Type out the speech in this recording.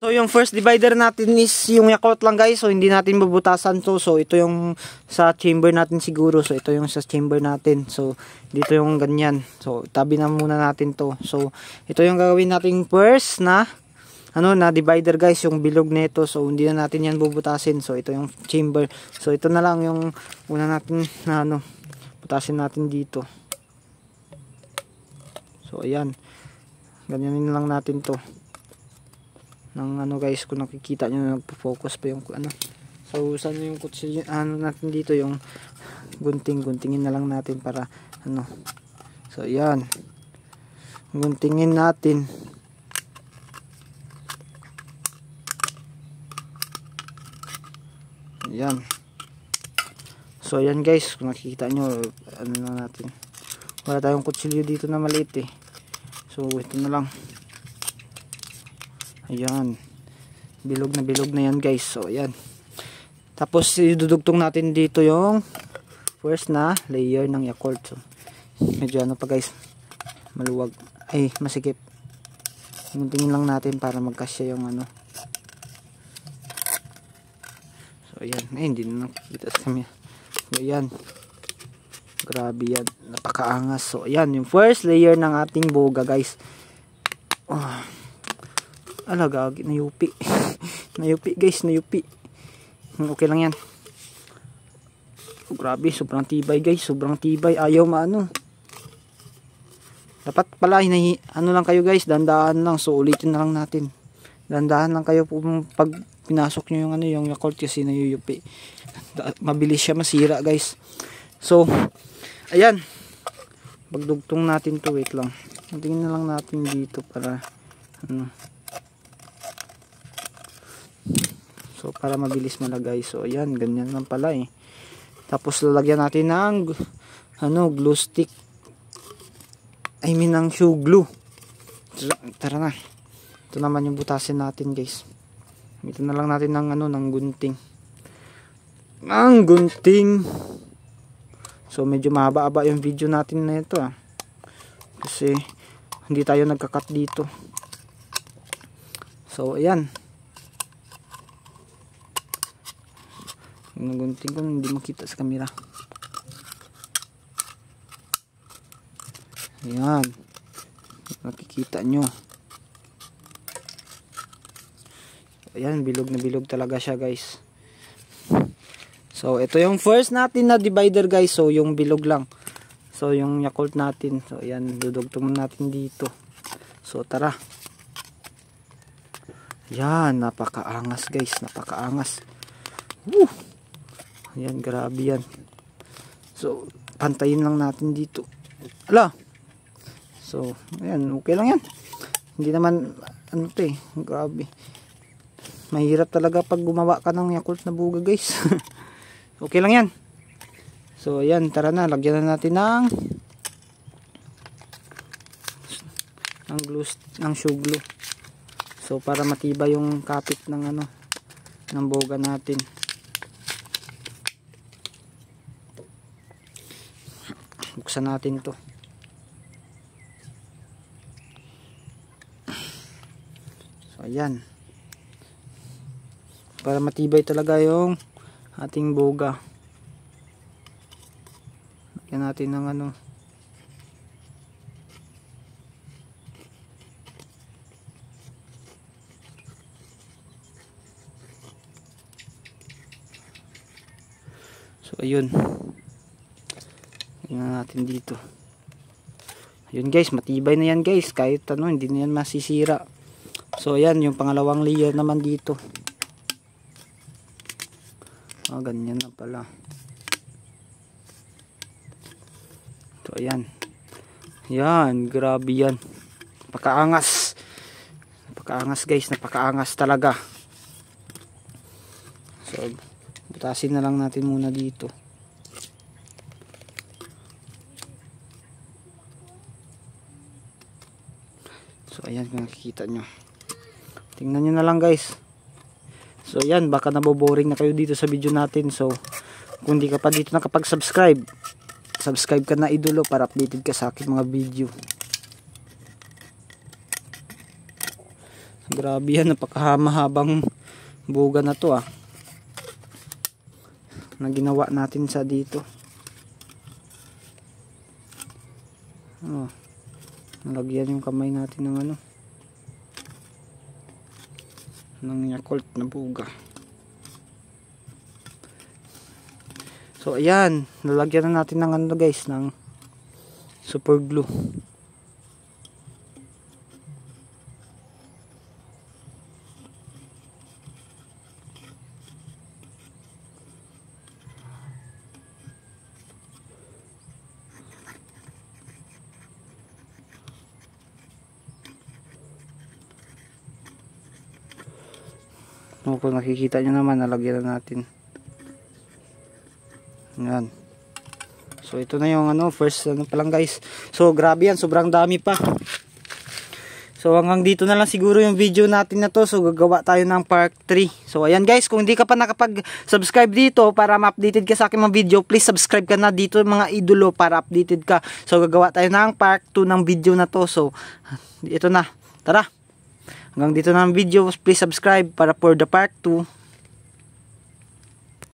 So yung first divider natin is yung Yakult lang guys. So hindi natin bubutasan to. So ito yung sa chamber natin siguro. So ito yung sa chamber natin. So dito yung ganyan. So tabi na muna natin to. So ito yung gagawin nating first na na divider guys, yung bilog nito. So hindi na natin yan bubutasin. So ito yung chamber. So ito na lang yung una natin na butasin natin dito. So ayan. Ganyanin lang natin to. Ng guys, kung nakikita nyo, nagpo-focus pa yung so saan yung kutsilyo natin dito, yung guntingin na lang natin para so yan, guntingin natin. Yan. So ayan guys, kung nakikita nyo, na natin, wala tayong kutsilyo dito na maliit so ito na lang. Ayan, bilog na yan guys. So ayan, tapos idudugtong natin dito yung first na layer ng Yakult. So medyo pa guys, maluwag, ay masikip. Tingin lang natin para magkasya yung so ayan, hindi na nakikita sa kanya. So ayan, grabe yan, napakaangas. So ayan, yung first layer ng ating boga guys. Gagi, nayupi. Nayupi guys, nayupi. Okay lang yan. Grabe, sobrang tibay guys, sobrang tibay. Ayaw dapat pala lang kayo guys, dandaan lang. So ulitin na lang natin. Dandahan lang kayo pag pinasok nyo yung yung Yakult kasi nayuyupi. Mabilis siya masira guys. So ayan, pagdugtong natin to, wait lang. Tingnan na lang natin dito para so para mabilis malagay. So ayan, ganyan lang pala Tapos lalagyan natin ng glue stick, ng shoe glue. Tara na, ito naman yung butasin natin guys. Ito na lang natin ng gunting. So medyo mahaba-haba yung video natin na ito kasi hindi tayo nagka-cut dito. So ayan, yung gunting ko hindi makita sa camera. Ayan, nakikita nyo. Ayan, bilog na bilog talaga siya guys. So ito yung first natin na divider guys. So yung bilog lang. So yung Yakult natin. So ayan, dudugtong natin dito. So tara. Yan, napakaangas guys, napakaangas. Ayan, grabe yan. So pantayin lang natin dito. So ayan, okay lang yan. Hindi naman grabe. Mahirap talaga pag gumawa ka ng Yakult na buga guys. Okay lang yan. So ayan, tara na, lagyan na natin ng glue, ng shoe glue. So para matibay yung kapit ng ng boga natin. Buksan natin to. So ayan, para matibay talaga yung ating boga. Lagyan natin ng so ayun, tingnan natin dito. Ayun guys, matibay na yan guys, kahit hindi na yan masisira. So ayan, yung pangalawang layer naman dito. Ganyan na pala. So ayan, yan, grabe yan, napakaangas. Napakaangas guys, napakaangas talaga. So butasin na lang natin muna dito. So ayan, kung nakikita nyo, tingnan nyo na lang guys. So ayan, baka naboboring na kayo dito sa video natin. So kung di ka pa dito nakapag-subscribe, subscribe ka na idolo para updated ka sa aking mga video. Grabe yan, napakahama-habang buga na to na ginawa natin sa dito. Nalagyan yung kamay natin ng ng Yakult na buga. So ayan, nalagyan na natin ng guys, ng super glue. Kung nakikita nyo naman, nalagyan na natin. Yan. So ito na yung first pa lang guys. So grabe yan, sobrang dami pa. So hanggang dito na lang siguro yung video natin na to. So gagawa tayo ng part 3. So ayan guys, kung hindi ka pa nakapag-subscribe dito para ma-updated ka sa aking mga video, please subscribe ka na dito mga idolo para updated ka. So gagawa tayo ng part 2 ng video na to. So ito na. Tara. Hanggang dito na ang video. Please subscribe para for the part 2.